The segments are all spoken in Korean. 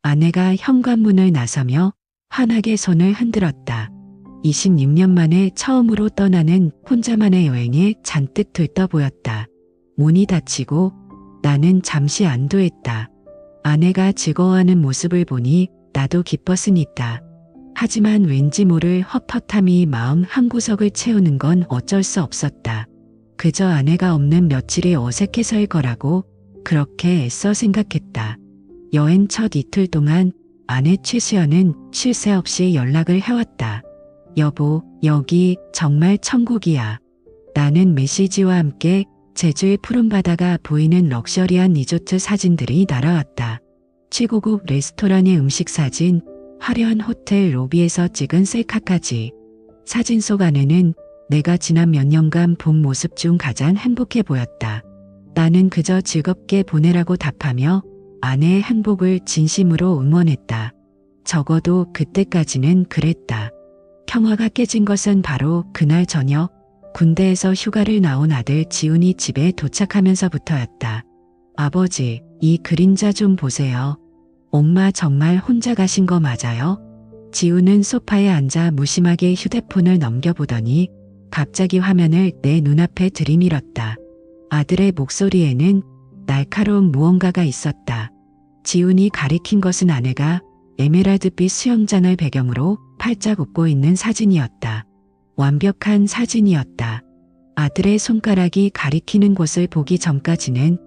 아내가 현관문을 나서며 환하게 손을 흔들었다. 26년 만에 처음으로 떠나는 혼자만의 여행에 잔뜩 들떠 보였다. 문이 닫히고 나는 잠시 안도했다. 아내가 즐거워하는 모습을 보니 나도 기뻤으니까. 하지만 왠지 모를 헛헛함이 마음 한구석을 채우는 건 어쩔 수 없었다. 그저 아내가 없는 며칠이 어색해서일 거라고 그렇게 애써 생각했다. 여행 첫 이틀 동안 아내 최수연은 쉴 새 없이 연락을 해왔다. 여보, 여기 정말 천국이야. 나는 메시지와 함께 제주의 푸른 바다가 보이는 럭셔리한 리조트 사진들이 날아왔다. 최고급 레스토랑의 음식 사진, 화려한 호텔 로비에서 찍은 셀카까지. 사진 속 아내는 내가 지난 몇 년간 본 모습 중 가장 행복해 보였다. 나는 그저 즐겁게 보내라고 답하며 아내의 행복을 진심으로 응원했다. 적어도 그때까지는 그랬다. 평화가 깨진 것은 바로 그날 저녁 군대에서 휴가를 나온 아들 지훈이 집에 도착하면서부터였다. 아버지, 이 그림자 좀 보세요. 엄마 정말 혼자 가신 거 맞아요? 지훈은 소파에 앉아 무심하게 휴대폰을 넘겨보더니 갑자기 화면을 내 눈앞에 들이밀었다. 아들의 목소리에는 날카로운 무언가가 있었다. 지훈이 가리킨 것은 아내가 에메랄드빛 수영장을 배경으로 팔짝 웃고 있는 사진이었다. 완벽한 사진이었다. 아들의 손가락이 가리키는 곳을 보기 전까지는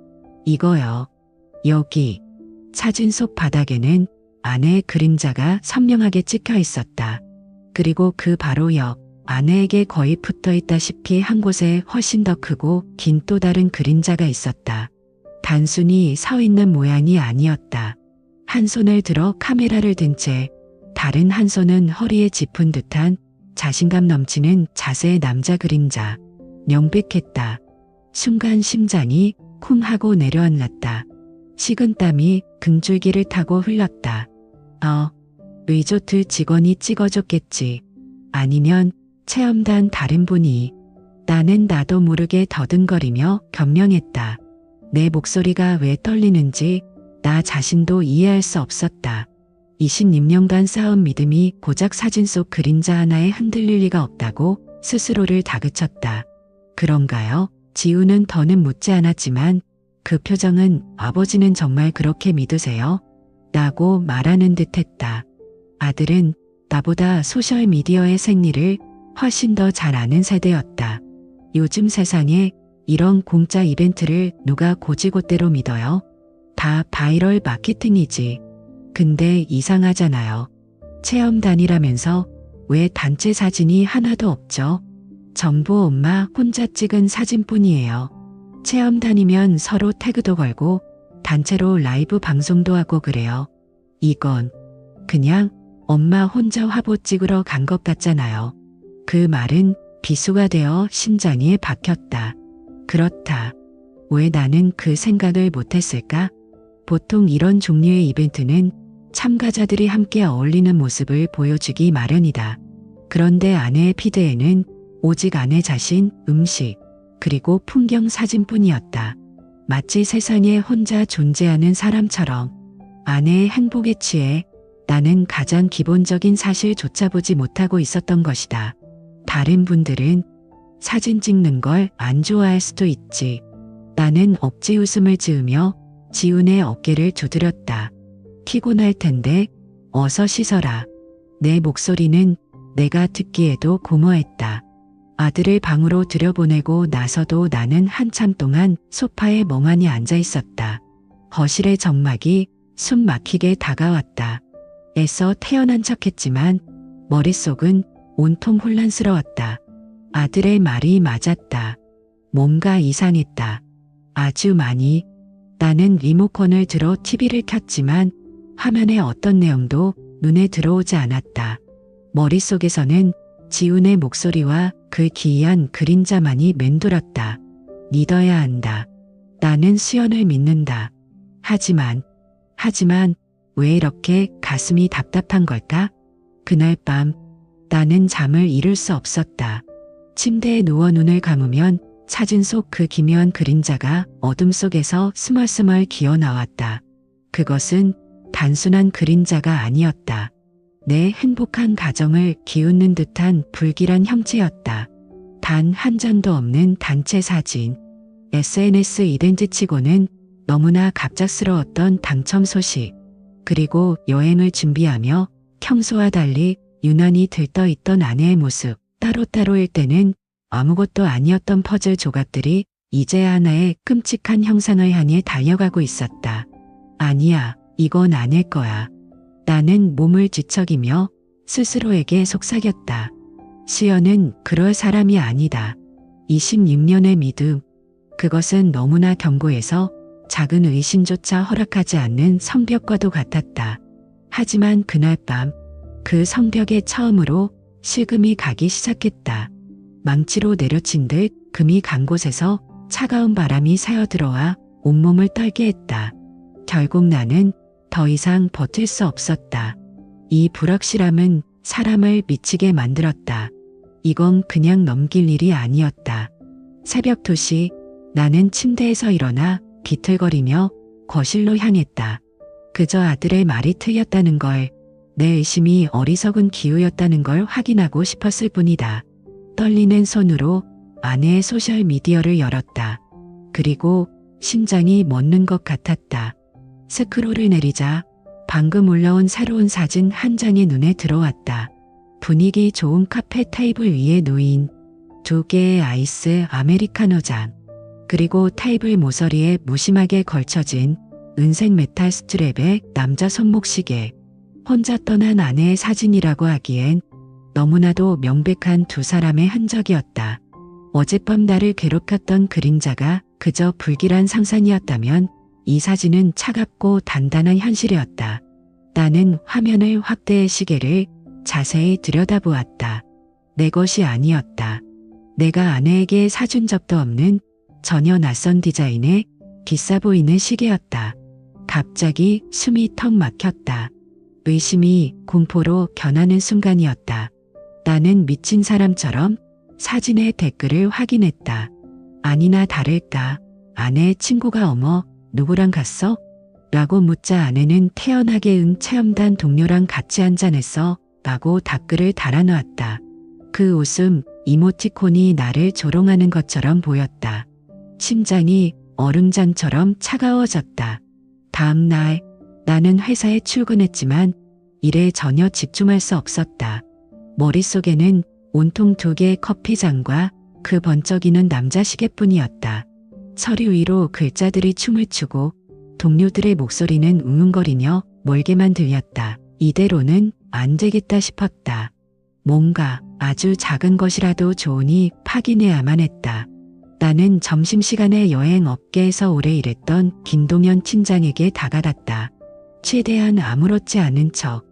이거요. 여기. 사진 속 바닥에는 아내의 그림자가 선명하게 찍혀 있었다. 그리고 그 바로 옆 아내에게 거의 붙어 있다시피 한 곳에 훨씬 더 크고 긴 또 다른 그림자가 있었다. 단순히 서 있는 모양이 아니었다. 한 손을 들어 카메라를 든 채 다른 한 손은 허리에 짚은 듯한 자신감 넘치는 자세의 남자 그림자. 명백했다. 순간 심장이 쿵 하고 내려앉았다. 식은땀이 금줄기를 타고 흘렀다. 리조트 직원이 찍어줬겠지. 아니면 체험단 다른 분이. 나는 나도 모르게 더듬거리며 변명했다. 내 목소리가 왜 떨리는지 나 자신도 이해할 수 없었다. 26년간 쌓은 믿음이 고작 사진 속 그림자 하나에 흔들릴 리가 없다고 스스로를 다그쳤다. 그런가요? 지우는 더는 묻지 않았지만 그 표정은 아버지는 정말 그렇게 믿으세요? 라고 말하는 듯했다. 아들은 나보다 소셜미디어의 생리를 훨씬 더 잘 아는 세대였다. 요즘 세상에 이런 공짜 이벤트를 누가 고지고대로 믿어요? 다 바이럴 마케팅이지. 근데 이상하잖아요. 체험단이라면서 왜 단체 사진이 하나도 없죠? 전부 엄마 혼자 찍은 사진뿐이에요. 체험단이면 서로 태그도 걸고 단체로 라이브 방송도 하고 그래요. 이건 그냥 엄마 혼자 화보 찍으러 간 것 같잖아요. 그 말은 비수가 되어 심장에 박혔다. 그렇다. 왜 나는 그 생각을 못했을까? 보통 이런 종류의 이벤트는 참가자들이 함께 어울리는 모습을 보여주기 마련이다. 그런데 아내의 피드에는 오직 아내 자신, 음식, 그리고 풍경 사진뿐이었다. 마치 세상에 혼자 존재하는 사람처럼. 아내의 행복에 취해 나는 가장 기본적인 사실조차 보지 못하고 있었던 것이다. 다른 분들은 사진 찍는 걸 안 좋아할 수도 있지. 나는 억지 웃음을 지으며 지훈의 어깨를 두드렸다. 피곤할 텐데 어서 씻어라. 내 목소리는 내가 듣기에도 공허했다. 아들을 방으로 들여보내고 나서도 나는 한참 동안 소파에 멍하니 앉아 있었다. 거실의 정막이 숨 막히게 다가왔다. 애써 태어난 척했지만 머릿속은 온통 혼란스러웠다. 아들의 말이 맞았다. 뭔가 이상했다. 아주 많이. 나는 리모컨을 들어 TV를 켰지만 화면에 어떤 내용도 눈에 들어오지 않았다. 머릿속에서는 지훈의 목소리와 그 기이한 그림자만이 맴돌았다. 믿어야 한다. 나는 수연을 믿는다. 하지만 왜 이렇게 가슴이 답답한 걸까? 그날 밤 나는 잠을 이룰 수 없었다. 침대에 누워 눈을 감으면 사진 속 그 기묘한 그림자가 어둠 속에서 스멀스멀 기어 나왔다. 그것은 단순한 그림자가 아니었다. 내 행복한 가정을 기웃는 듯한 불길한 형체였다. 단 한 장도 없는 단체 사진. SNS 이벤트치고는 너무나 갑작스러웠던 당첨 소식. 그리고 여행을 준비하며 평소와 달리 유난히 들떠있던 아내의 모습. 따로따로일 때는 아무것도 아니었던 퍼즐 조각들이 이제 하나의 끔찍한 형상을 향해 달려가고 있었다. 아니야, 이건 아닐 거야. 나는 몸을 뒤척이며 스스로에게 속삭였다. 시연은 그럴 사람이 아니다. 26년의 믿음. 그것은 너무나 견고해서 작은 의심조차 허락하지 않는 성벽과도 같았다. 하지만 그날 밤, 그 성벽에 처음으로 실금이 가기 시작했다. 망치로 내려친 듯 금이 간 곳에서 차가운 바람이 새어들어와 온몸을 떨게 했다. 결국 나는 더 이상 버틸 수 없었다. 이 불확실함은 사람을 미치게 만들었다. 이건 그냥 넘길 일이 아니었다. 새벽 2시, 나는 침대에서 일어나 비틀거리며 거실로 향했다. 그저 아들의 말이 틀렸다는 걸, 내 의심이 어리석은 기우였다는 걸 확인하고 싶었을 뿐이다. 떨리는 손으로 아내의 소셜미디어를 열었다. 그리고 심장이 멎는 것 같았다. 스크롤을 내리자 방금 올라온 새로운 사진 한 장이 눈에 들어왔다. 분위기 좋은 카페 테이블 위에 놓인 2개의 아이스 아메리카노 잔. 그리고 테이블 모서리에 무심하게 걸쳐진 은색 메탈 스트랩의 남자 손목시계. 혼자 떠난 아내의 사진이라고 하기엔 너무나도 명백한 두 사람의 흔적이었다. 어젯밤 나를 괴롭혔던 그림자가 그저 불길한 상상이었다면 이 사진은 차갑고 단단한 현실이었다. 나는 화면을 확대해 시계를 자세히 들여다보았다. 내 것이 아니었다. 내가 아내에게 사준 적도 없는 전혀 낯선 디자인의 비싸 보이는 시계였다. 갑자기 숨이 턱 막혔다. 의심이 공포로 변하는 순간이었다. 나는 미친 사람처럼 사진의 댓글을 확인했다. 아니나 다를까 아내의 친구가 어머 누구랑 갔어? 라고 묻자 아내는 태연하게 체험단 동료랑 같이 한잔했어 라고 답글을 달아놓았다. 그 웃음 이모티콘이 나를 조롱하는 것처럼 보였다. 심장이 얼음장처럼 차가워졌다. 다음 날 나는 회사에 출근했지만 일에 전혀 집중할 수 없었다. 머릿속에는 온통 2개의 커피잔과 그 번쩍이는 남자 시계뿐이었다. 서류 위로 글자들이 춤을 추고 동료들의 목소리는 웅웅거리며 멀게만 들렸다. 이대로는 안 되겠다 싶었다. 뭔가 아주 작은 것이라도 좋으니 확인해야만 했다. 나는 점심시간에 여행 업계에서 오래 일했던 김동현 팀장에게 다가갔다. 최대한 아무렇지 않은 척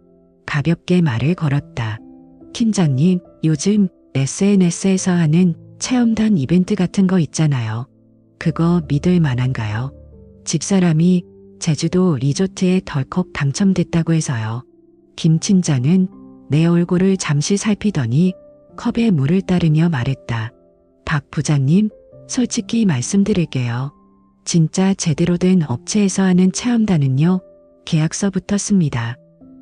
가볍게 말을 걸었다. 팀장님, 요즘 SNS에서 하는 체험단 이벤트 같은 거 있잖아요. 그거 믿을 만한가요? 집사람이 제주도 리조트에 덜컥 당첨됐다고 해서요. 김 팀장은 내 얼굴을 잠시 살피더니 컵에 물을 따르며 말했다. 박 부장님, 솔직히 말씀드릴게요. 진짜 제대로 된 업체에서 하는 체험단은요. 계약서부터 씁니다.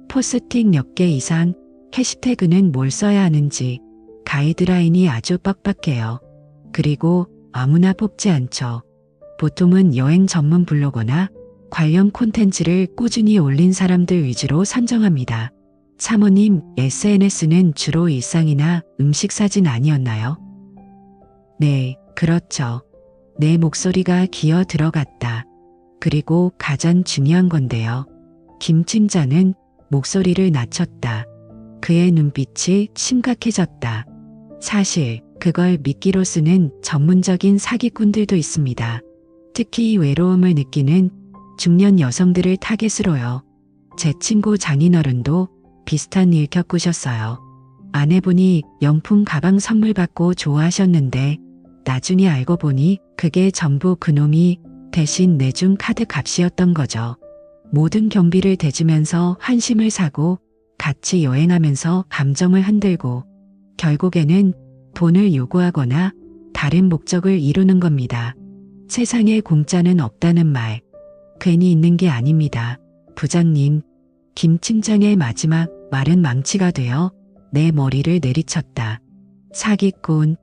포스팅 몇 개 이상, 해시태그는 뭘 써야 하는지 가이드라인이 아주 빡빡해요. 그리고 아무나 뽑지 않죠. 보통은 여행 전문 블로거나 관련 콘텐츠를 꾸준히 올린 사람들 위주로 선정합니다. 사모님, SNS는 주로 일상이나 음식 사진 아니었나요? 네, 그렇죠. 내 목소리가 기어 들어갔다. 그리고 가장 중요한 건데요. 김 팀장은 목소리를 낮췄다. 그의 눈빛이 심각해졌다. 사실 그걸 미끼로 쓰는 전문적인 사기꾼들도 있습니다. 특히 외로움을 느끼는 중년 여성들을 타겟으로요. 제 친구 장인어른도 비슷한 일 겪으셨어요. 아내분이 명품 가방 선물 받고 좋아하셨는데 나중에 알고 보니 그게 전부 그놈이 대신 내준 카드 값이었던 거죠. 모든 경비를 대주면서 한심을 사고 같이 여행하면서 감정을 흔들고 결국에는 돈을 요구하거나 다른 목적을 이루는 겁니다. 세상에 공짜는 없다는 말 괜히 있는 게 아닙니다. 부장님, 김 팀장의 마지막 말은 망치가 되어 내 머리를 내리쳤다. 사기꾼.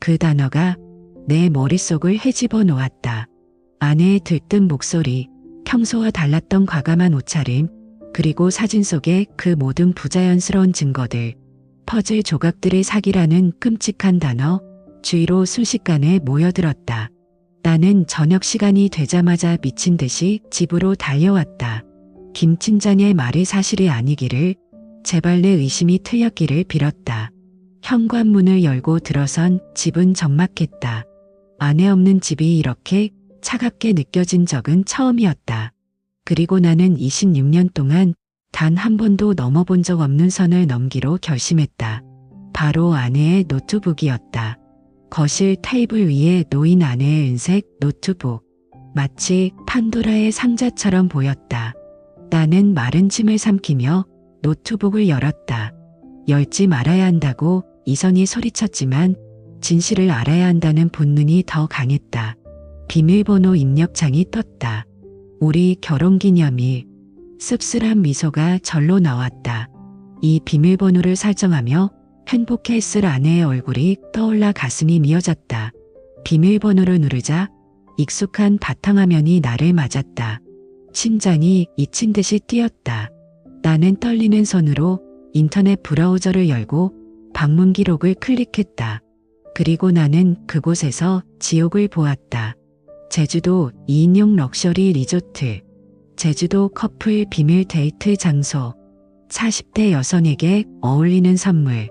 그 단어가 내 머릿속을 헤집어 놓았다. 아내의 들뜬 목소리, 평소와 달랐던 과감한 옷차림, 그리고 사진 속의 그 모든 부자연스러운 증거들, 퍼즐 조각들의 사기라는 끔찍한 단어, 주위로 순식간에 모여들었다. 나는 저녁 시간이 되자마자 미친 듯이 집으로 달려왔다. 김 팀장의 말이 사실이 아니기를, 제발 내 의심이 틀렸기를 빌었다. 현관문을 열고 들어선 집은 적막했다. 아내 없는 집이 이렇게 차갑게 느껴진 적은 처음이었다. 그리고 나는 26년 동안 단 한 번도 넘어본 적 없는 선을 넘기로 결심했다. 바로 아내의 노트북이었다. 거실 테이블 위에 놓인 아내의 은색 노트북. 마치 판도라의 상자처럼 보였다. 나는 마른 침을 삼키며 노트북을 열었다. 열지 말아야 한다고 이선이 소리쳤지만 진실을 알아야 한다는 본능이 더 강했다. 비밀번호 입력창이 떴다. 우리 결혼기념일. 씁쓸한 미소가 절로 나왔다. 이 비밀번호를 설정하며 행복해했을 아내의 얼굴이 떠올라 가슴이 미어졌다. 비밀번호를 누르자 익숙한 바탕화면이 나를 맞았다. 심장이 잊힌 듯이 뛰었다. 나는 떨리는 손으로 인터넷 브라우저를 열고 방문 기록을 클릭했다. 그리고 나는 그곳에서 지옥을 보았다. 제주도 2인용 럭셔리 리조트. 제주도 커플 비밀 데이트 장소. 40대 여성에게 어울리는 선물.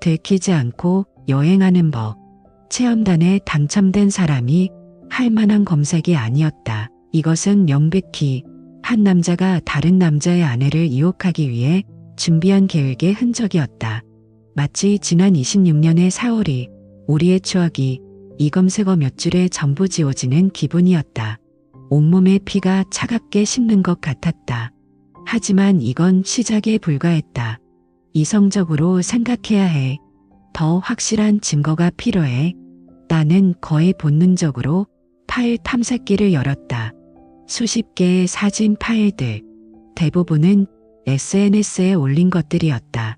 들키지 않고 여행하는 법. 체험단에 당첨된 사람이 할 만한 검색이 아니었다. 이것은 명백히 한 남자가 다른 남자의 아내를 유혹하기 위해 준비한 계획의 흔적이었다. 마치 지난 26년의 4월이 우리의 추억이 이검색어 몇 줄에 전부 지워지는 기분이었다. 온몸의 피가 차갑게 식는 것 같았다. 하지만 이건 시작에 불과했다. 이성적으로 생각해야 해. 더 확실한 증거가 필요해. 나는 거의 본능적으로 파일 탐색기를 열었다. 수십 개의 사진 파일들. 대부분은 SNS에 올린 것들이었다.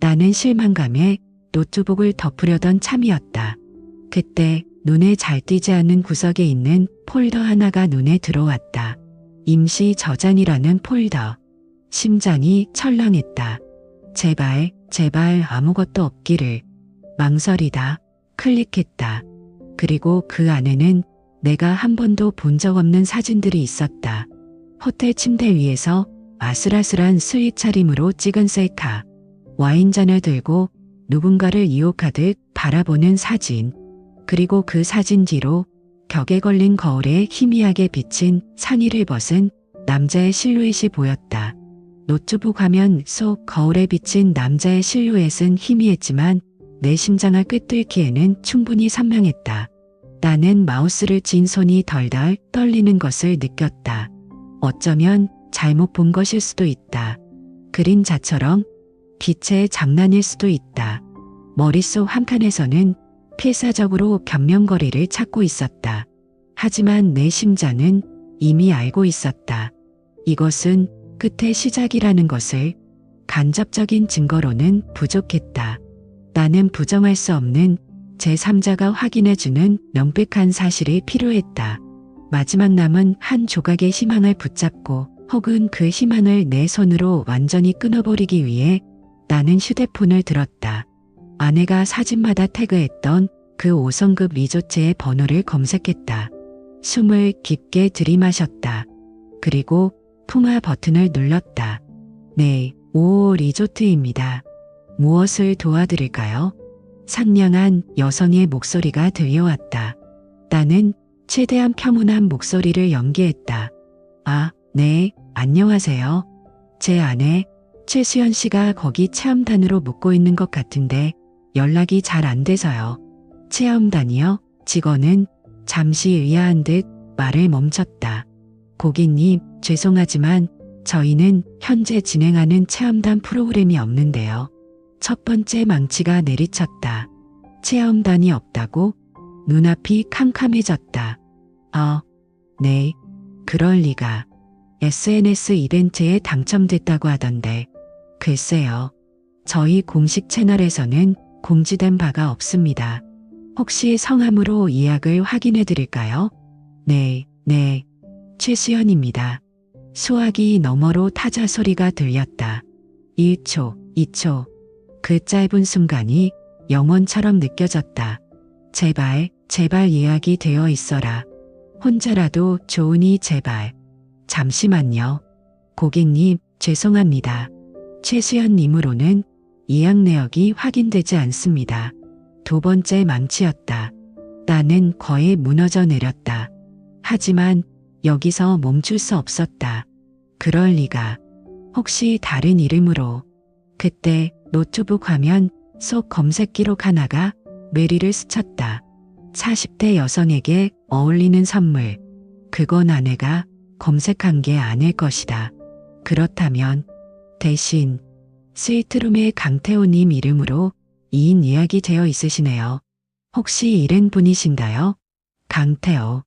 나는 실망감에 노트북을 덮으려던 참이었다. 그때 눈에 잘 띄지 않는 구석에 있는 폴더 하나가 눈에 들어왔다. 임시 저장이라는 폴더. 심장이 철렁했다. 제발, 제발 아무것도 없기를. 망설이다. 클릭했다. 그리고 그 안에는 내가 한 번도 본 적 없는 사진들이 있었다. 호텔 침대 위에서 아슬아슬한 스윗 차림으로 찍은 셀카. 와인잔을 들고 누군가를 유혹하듯 바라보는 사진. 그리고 그 사진 뒤로 벽에 걸린 거울에 희미하게 비친 상의를 벗은 남자의 실루엣이 보였다. 노트북 화면 속 거울에 비친 남자의 실루엣은 희미했지만 내 심장을 꿰뚫기에는 충분히 선명했다. 나는 마우스를 쥔 손이 덜덜 떨리는 것을 느꼈다. 어쩌면 잘못 본 것일 수도 있다. 그림자처럼 빛의 장난일 수도 있다. 머릿속 한칸에서는 필사적으로 변명거리를 찾고 있었다. 하지만 내 심장은 이미 알고 있었다. 이것은 끝의 시작이라는 것을. 간접적인 증거로는 부족했다. 나는 부정할 수 없는 제3자가 확인해주는 명백한 사실이 필요했다. 마지막 남은 한 조각의 희망을 붙잡고 혹은 그 희망을 내 손으로 완전히 끊어버리기 위해 나는 휴대폰을 들었다. 아내가 사진마다 태그했던 그 5성급 리조트의 번호를 검색했다. 숨을 깊게 들이마셨다. 그리고 통화 버튼을 눌렀다. 네, 5 리조트입니다. 무엇을 도와드릴까요? 상냥한 여성의 목소리가 들려왔다. 나는 최대한 평온한 목소리를 연기했다. 아, 네, 안녕하세요. 제 아내 최수연 씨가 거기 체험단으로 묵고 있는 것 같은데 연락이 잘 안 돼서요. 체험단이요? 직원은 잠시 의아한 듯 말을 멈췄다. 고객님, 죄송하지만 저희는 현재 진행하는 체험단 프로그램이 없는데요. 첫 번째 망치가 내리쳤다. 체험단이 없다고? 눈앞이 캄캄해졌다. 네, 그럴 리가. SNS 이벤트에 당첨됐다고 하던데. 글쎄요. 저희 공식 채널에서는 공지된 바가 없습니다. 혹시 성함으로 예약을 확인해 드릴까요? 네, 최수연입니다. 수화기 너머로 타자 소리가 들렸다. 1초, 2초. 그 짧은 순간이 영원처럼 느껴졌다. 제발 예약이 되어 있어라. 혼자라도 좋으니 제발. 잠시만요. 고객님, 죄송합니다. 최수연님으로는 예약 내역이 확인되지 않습니다. 두 번째 망치였다. 나는 거의 무너져 내렸다. 하지만 여기서 멈출 수 없었다. 그럴 리가. 혹시 다른 이름으로. 그때 노트북 화면 속 검색 기록 하나가 뇌리를 스쳤다. 40대 여성에게 어울리는 선물. 그건 아내가 검색한 게 아닐 것이다. 그렇다면 대신 스위트룸의 강태호님 이름으로 2인 예약이 되어 있으시네요. 혹시 일행 분이신가요? 강태호.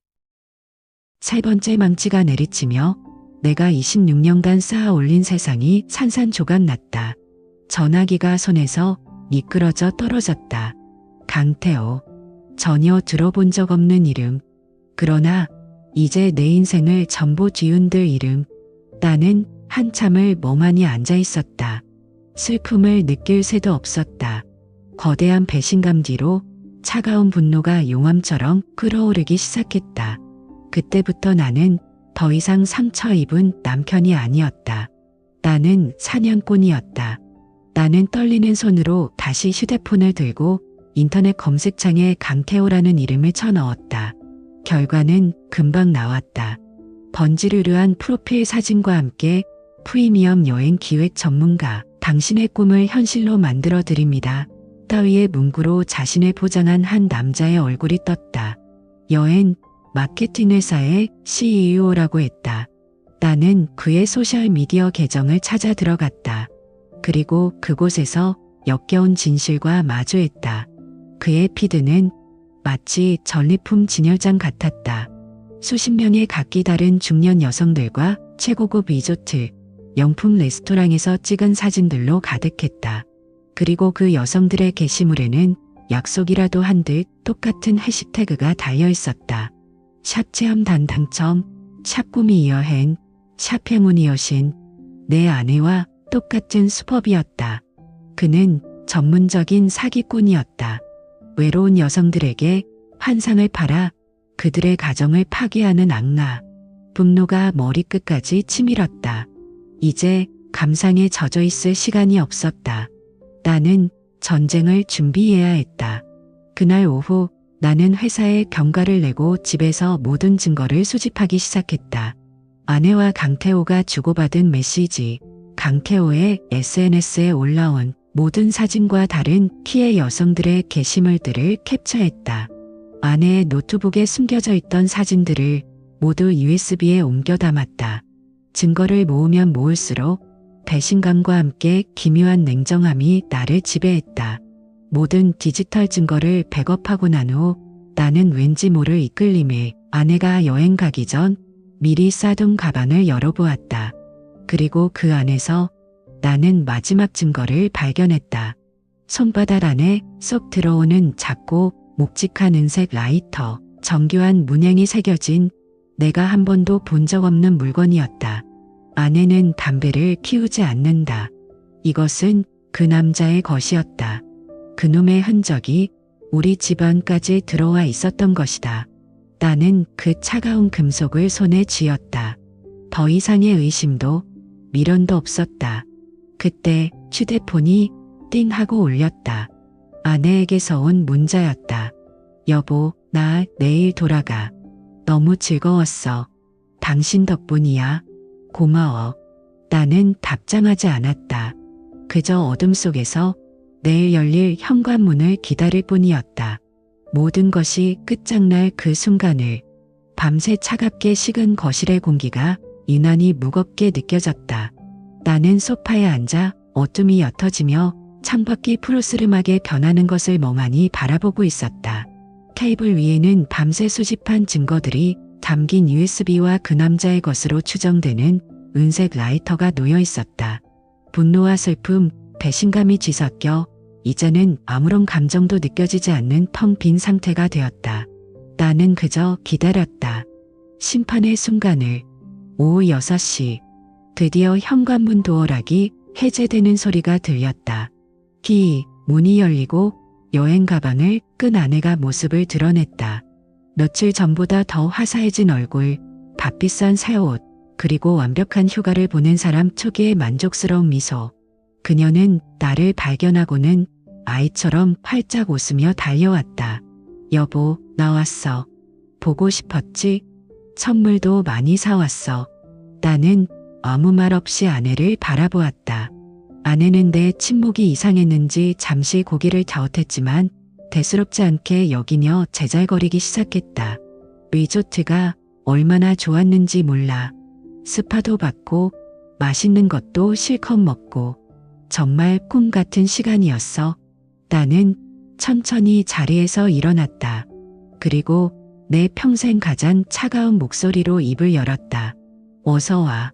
세 번째 망치가 내리치며 내가 26년간 쌓아 올린 세상이 산산조각 났다. 전화기가 손에서 미끄러져 떨어졌다. 강태호. 전혀 들어본 적 없는 이름. 그러나 이제 내 인생을 전부 뒤흔들 이름. 나는 한참을 멍하니 앉아 있었다. 슬픔을 느낄 새도 없었다. 거대한 배신감 뒤로 차가운 분노가 용암처럼 끓어오르기 시작했다. 그때부터 나는 더 이상 상처 입은 남편이 아니었다. 나는 사냥꾼이었다. 나는 떨리는 손으로 다시 휴대폰을 들고 인터넷 검색창에 강태호라는 이름을 쳐넣었다. 결과는 금방 나왔다. 번지르르한 프로필 사진과 함께 프리미엄 여행 기획 전문가, 당신의 꿈을 현실로 만들어 드립니다. 따위의 문구로 자신을 포장한 한 남자의 얼굴이 떴다. 여행 마케팅 회사의 CEO라고 했다. 나는 그의 소셜미디어 계정을 찾아 들어갔다. 그리고 그곳에서 역겨운 진실과 마주했다. 그의 피드는 마치 전리품 진열장 같았다. 수십 명의 각기 다른 중년 여성들과 최고급 리조트, 명품 레스토랑에서 찍은 사진들로 가득했다. 그리고 그 여성들의 게시물에는 약속이라도 한 듯 똑같은 해시태그가 달려 있었다. 샵 체험 당첨, 샵 꿈이 여행, 샵 행운이 여신. 내 아내와 똑같은 수법이었다. 그는 전문적인 사기꾼이었다. 외로운 여성들에게 환상을 팔아 그들의 가정을 파괴하는 악마. 분노가 머리끝까지 치밀었다. 이제 감상에 젖어 있을 시간이 없었다. 나는 전쟁을 준비해야 했다. 그날 오후 나는 회사에 병가를 내고 집에서 모든 증거를 수집하기 시작했다. 아내와 강태호가 주고받은 메시지, 강태호의 SNS에 올라온 모든 사진과 다른 키의 여성들의 게시물들을 캡처했다. 아내의 노트북에 숨겨져 있던 사진들을 모두 USB에 옮겨 담았다. 증거를 모으면 모을수록 배신감과 함께 기묘한 냉정함이 나를 지배했다. 모든 디지털 증거를 백업하고 난 후 나는 왠지 모를 이끌림에 아내가 여행 가기 전 미리 싸둔 가방을 열어보았다. 그리고 그 안에서 나는 마지막 증거를 발견했다. 손바닥 안에 쏙 들어오는 작고 묵직한 은색 라이터, 정교한 문양이 새겨진 내가 한 번도 본 적 없는 물건이었다. 아내는 담배를 피우지 않는다. 이것은 그 남자의 것이었다. 그놈의 흔적이 우리 집안까지 들어와 있었던 것이다. 나는 그 차가운 금속을 손에 쥐었다. 더 이상의 의심도 미련도 없었다. 그때 휴대폰이 띵 하고 울렸다. 아내에게서 온 문자였다. 여보, 나 내일 돌아가. 너무 즐거웠어. 당신 덕분이야. 고마워. 나는 답장하지 않았다. 그저 어둠 속에서 내일 열릴 현관문을 기다릴 뿐이었다. 모든 것이 끝장날 그 순간을 밤새 차갑게 식은 거실의 공기가 유난히 무겁게 느껴졌다. 나는 소파에 앉아 어둠이 옅어지며 창밖이 푸르스름하게 변하는 것을 멍하니 바라보고 있었다. 테이블 위에는 밤새 수집한 증거들이 담긴 USB와 그 남자의 것으로 추정되는 은색 라이터가 놓여 있었다. 분노와 슬픔, 배신감이 뒤섞여 이제는 아무런 감정도 느껴지지 않는 텅 빈 상태가 되었다. 나는 그저 기다렸다. 심판의 순간을. 오후 6시. 드디어 현관문 도어락이 해제되는 소리가 들렸다. 문이 열리고 여행 가방을 끈 아내가 모습을 드러냈다. 며칠 전보다 더 화사해진 얼굴, 값비싼 새 옷, 그리고 완벽한 휴가를 보낸 사람 초기의 만족스러운 미소. 그녀는 나를 발견하고는 아이처럼 활짝 웃으며 달려왔다. 여보, 나왔어. 보고 싶었지? 선물도 많이 사왔어. 나는 아무 말 없이 아내를 바라보았다. 아내는 내 침묵이 이상했는지 잠시 고개를 갸웃했지만 대수롭지 않게 여기며 제잘거리기 시작했다. 리조트가 얼마나 좋았는지 몰라. 스파도 받고 맛있는 것도 실컷 먹고 정말 꿈 같은 시간이었어. 나는 천천히 자리에서 일어났다. 그리고 내 평생 가장 차가운 목소리로 입을 열었다. 어서 와.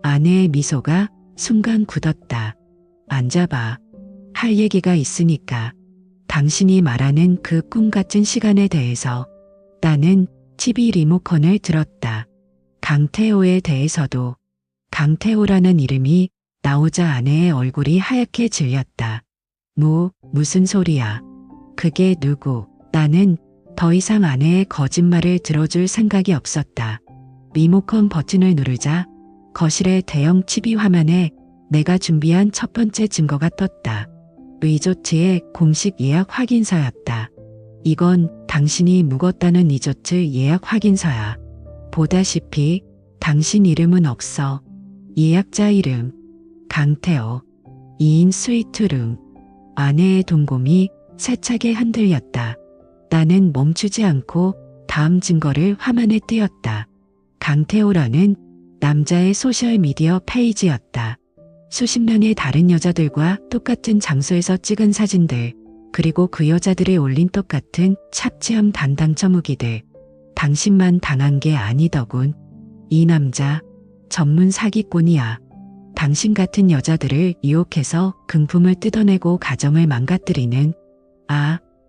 아내의 미소가 순간 굳었다. 앉아봐. 할 얘기가 있으니까. 당신이 말하는 그 꿈 같은 시간에 대해서. 나는 TV 리모컨을 들었다. 강태호에 대해서도. 강태호라는 이름이 나오자 아내의 얼굴이 하얗게 질렸다. 무슨 소리야. 그게 누구? 나는 더 이상 아내의 거짓말을 들어줄 생각이 없었다. 리모컨 버튼을 누르자 거실의 대형 TV 화면에 내가 준비한 첫 번째 증거가 떴다. 리조트의 공식 예약 확인서였다. 이건 당신이 묵었다는 리조트 예약 확인서야. 보다시피 당신 이름은 없어. 예약자 이름 강태호. 2인 스위트룸. 아내의 동공이 세차게 흔들렸다. 나는 멈추지 않고 다음 증거를 화면에 띄웠다. 강태호라는 남자의 소셜미디어 페이지였다. 수십 명의 다른 여자들과 똑같은 장소에서 찍은 사진들, 그리고 그 여자들이 올린 똑같은 착취함 단당처 후기들. 당신만 당한 게 아니더군. 이 남자 전문 사기꾼이야. 당신 같은 여자들을 유혹해서 금품을 뜯어내고 가정을 망가뜨리는.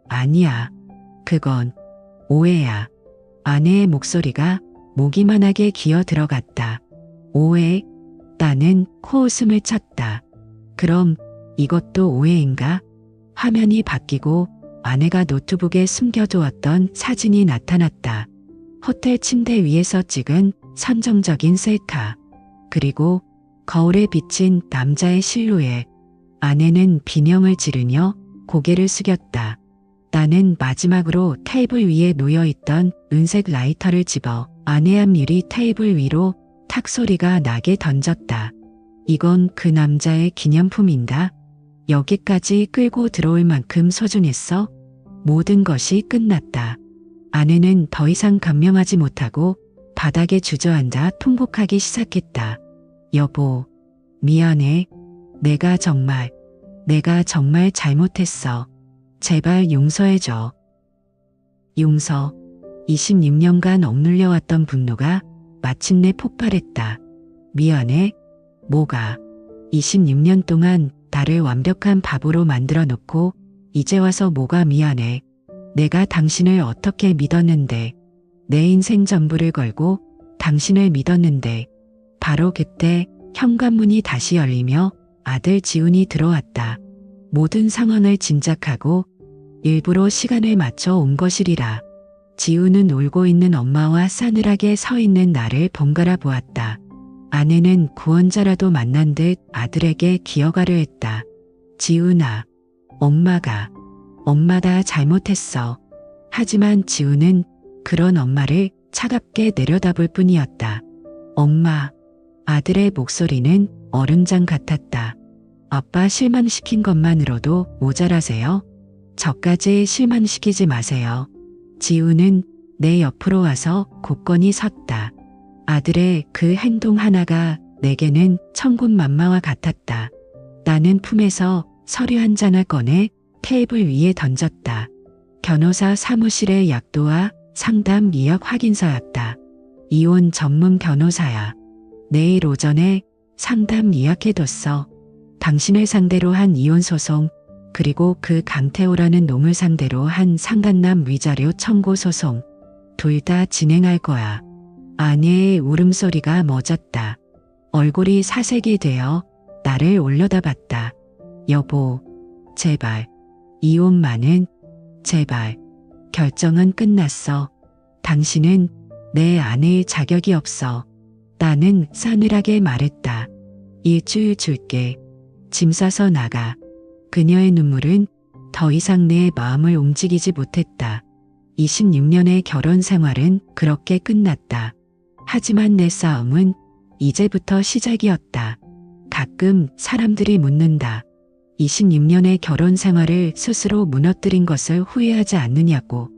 아니야. 그건 오해야. 아내의 목소리가 모기만하게 기어 들어갔다. 오해? 나는 코웃음을 쳤다. 그럼 이것도 오해인가? 화면이 바뀌고 아내가 노트북에 숨겨두었던 사진이 나타났다. 호텔 침대 위에서 찍은 선정적인 셀카. 그리고 거울에 비친 남자의 실루엣. 아내는 비명을 지르며 고개를 숙였다. 나는 마지막으로 테이블 위에 놓여있던 은색 라이터를 집어 아내 앞 유리 테이블 위로 탁 소리가 나게 던졌다. 이건 그 남자의 기념품인가? 여기까지 끌고 들어올 만큼 소중했어? 모든 것이 끝났다. 아내는 더 이상 감명하지 못하고 바닥에 주저앉아 통곡하기 시작했다. 여보, 미안해. 내가 정말 잘못했어. 제발 용서해줘. 용서. 26년간 억눌려왔던 분노가 마침내 폭발했다. 미안해? 뭐가? 26년 동안 나를 완벽한 바보로 만들어 놓고 이제 와서 뭐가 미안해. 내가 당신을 어떻게 믿었는데. 내 인생 전부를 걸고 당신을 믿었는데. 바로 그때 현관문이 다시 열리며 아들 지훈이 들어왔다. 모든 상황을 짐작하고 일부러 시간을 맞춰 온 것이리라. 지훈은 울고 있는 엄마와 싸늘하게 서 있는 나를 번갈아 보았다. 아내는 구원자라도 만난 듯 아들에게 기어가려 했다. 지훈아, 엄마가 잘못했어. 하지만 지훈은 그런 엄마를 차갑게 내려다볼 뿐이었다. 엄마. 아들의 목소리는 얼음장 같았다. 아빠 실망시킨 것만으로도 모자라세요? 저까지 실망시키지 마세요. 지훈은 내 옆으로 와서 굳건히 섰다. 아들의 그 행동 하나가 내게는 천군만마와 같았다. 나는 품에서 서류 한 장을 꺼내 테이블 위에 던졌다. 변호사 사무실의 약도와 상담 예약 확인서였다. 이혼 전문 변호사야. 내일 오전에 상담 예약해뒀어. 당신을 상대로 한 이혼 소송, 그리고 그 강태호라는 놈을 상대로 한 상간남 위자료 청구 소송. 둘 다 진행할 거야. 아내의 울음소리가 멎었다. 얼굴이 사색이 되어 나를 올려다봤다. 여보, 제발. 이혼만은, 제발. 결정은 끝났어. 당신은 내 아내일 자격이 없어. 나는 싸늘하게 말했다. 일주일 줄게. 짐 싸서 나가. 그녀의 눈물은 더 이상 내 마음을 움직이지 못했다. 26년의 결혼 생활은 그렇게 끝났다. 하지만 내 싸움은 이제부터 시작이었다. 가끔 사람들이 묻는다. 26년의 결혼 생활을 스스로 무너뜨린 것을 후회하지 않느냐고.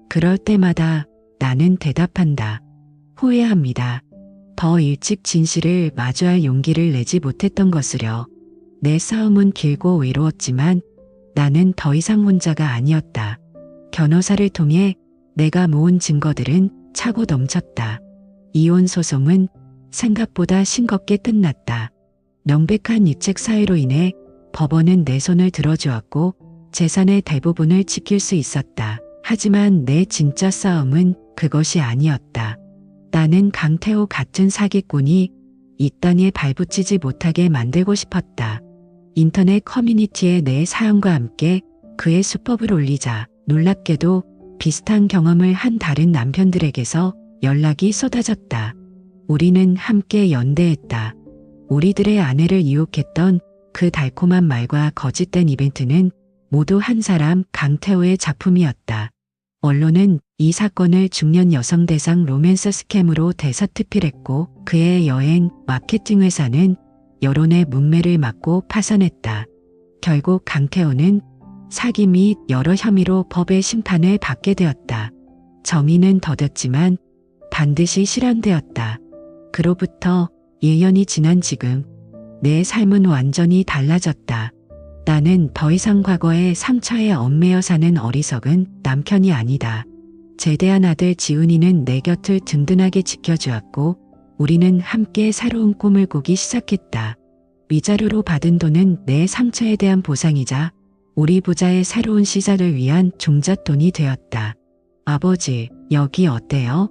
그럴 때마다 나는 대답한다. 후회합니다. 더 일찍 진실을 마주할 용기를 내지 못했던 것으려. 내 싸움은 길고 외로웠지만 나는 더 이상 혼자가 아니었다. 변호사를 통해 내가 모은 증거들은 차고 넘쳤다. 이혼 소송은 생각보다 싱겁게 끝났다. 명백한 이책 사유로 인해 법원은 내 손을 들어주었고 재산의 대부분을 지킬 수 있었다. 하지만 내 진짜 싸움은 그것이 아니었다. 나는 강태호 같은 사기꾼이 이 땅에 발붙이지 못하게 만들고 싶었다. 인터넷 커뮤니티에 내 사연과 함께 그의 수법을 올리자 놀랍게도 비슷한 경험을 한 다른 남편들에게서 연락이 쏟아졌다. 우리는 함께 연대했다. 우리들의 아내를 유혹했던 그 달콤한 말과 거짓된 이벤트는 모두 한 사람 강태호의 작품이었다. 언론은 이 사건을 중년 여성 대상 로맨스 스캠으로 대서특필했고 그의 여행 마케팅 회사는 여론의 문매를 맞고 파산했다. 결국 강태호는 사기 및 여러 혐의로 법의 심판을 받게 되었다. 정의는 더뎠지만 반드시 실현되었다. 그로부터 1년이 지난 지금 내 삶은 완전히 달라졌다. 나는 더 이상 과거의 상처에 얽매여 사는 어리석은 남편이 아니다. 제대한 아들 지훈이는 내 곁을 든든하게 지켜주었고 우리는 함께 새로운 꿈을 꾸기 시작했다. 위자료로 받은 돈은 내 상처에 대한 보상이자 우리 부자의 새로운 시작을 위한 종잣돈이 되었다. 아버지, 여기 어때요?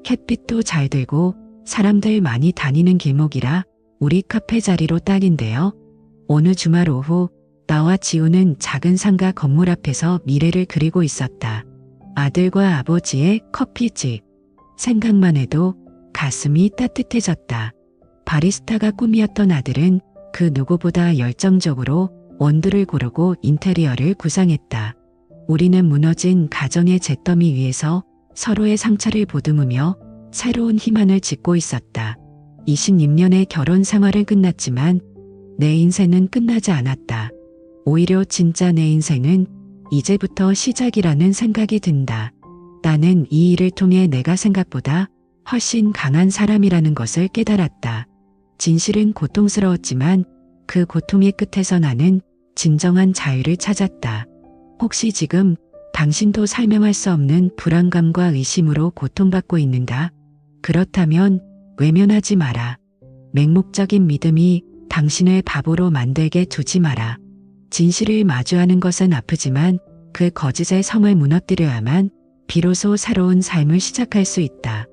햇빛도 잘 들고 사람들 많이 다니는 길목이라 우리 카페 자리로 딱인데요. 어느 주말 오후 나와 지우는 작은 상가 건물 앞에서 미래를 그리고 있었다. 아들과 아버지의 커피집. 생각만 해도 가슴이 따뜻해졌다. 바리스타가 꿈이었던 아들은 그 누구보다 열정적으로 원두를 고르고 인테리어를 구상했다. 우리는 무너진 가정의 잿더미 위에서 서로의 상처를 보듬으며 새로운 희망을 짓고 있었다. 26년의 결혼 생활은 끝났지만 내 인생은 끝나지 않았다. 오히려 진짜 내 인생은 이제부터 시작이라는 생각이 든다. 나는 이 일을 통해 내가 생각보다 훨씬 강한 사람이라는 것을 깨달았다. 진실은 고통스러웠지만 그 고통의 끝에서 나는 진정한 자유를 찾았다. 혹시 지금 당신도 설명할 수 없는 불안감과 의심으로 고통받고 있는가? 그렇다면 외면하지 마라. 맹목적인 믿음이 당신을 바보로 만들게 두지 마라. 진실을 마주하는 것은 아프지만 그 거짓의 성을 무너뜨려야만 비로소 새로운 삶을 시작할 수 있다.